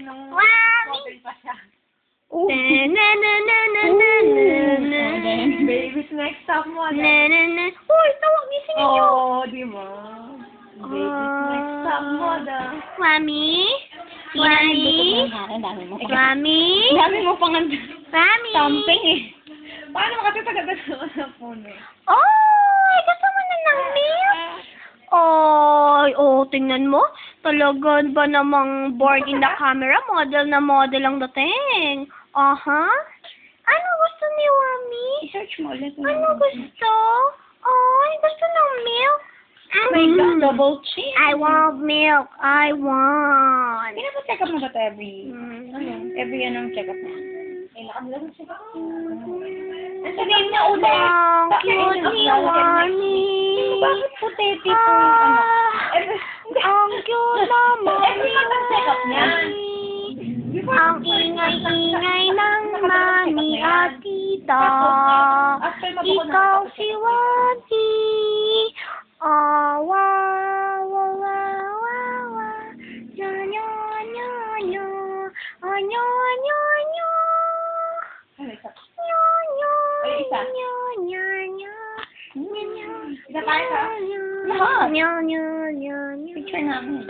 nung Mami! model pa siya. Oh. Baby's next top model. Uy, tawag gising niyo. Oh, di ba? Baby's next top model. Mami? Mami? Mami? Dami mo pang Mami? thumping eh. Paano mo kasi tagad sa puno? Oy, gusto mo na ng milk? Oy, oh, tingnan mo. Talaga ba namang board in the camera? Model na model ang dating. Aha. Ano gusto ni Mami? I-search mo ulit. Ano gusto? Oy, gusto ng milk? Oh my God, double chin. I want milk. I want. Pinapa-check up mo ba ito every, Mm. every anong check up mo? Kailangan mo lang ang check up. Ang sabihin niya ulit. Ang cute ni Mami. Bakit puti po ano? Ang cute naman. Every anong check up niya. Ang ingay-ingay ng mami at tita. Ikaw si Wati. Oh, wow, wow, wow, wow, wow. Nya, nya, nya, nya. Oh, nya, nya, nya. Ano isa? Nya, nya, Ay, isa. nya, nya, nya. Nya, nya, Isa tayo ka? nya, Lahat. nya, nya, nya, nya. Picture namin.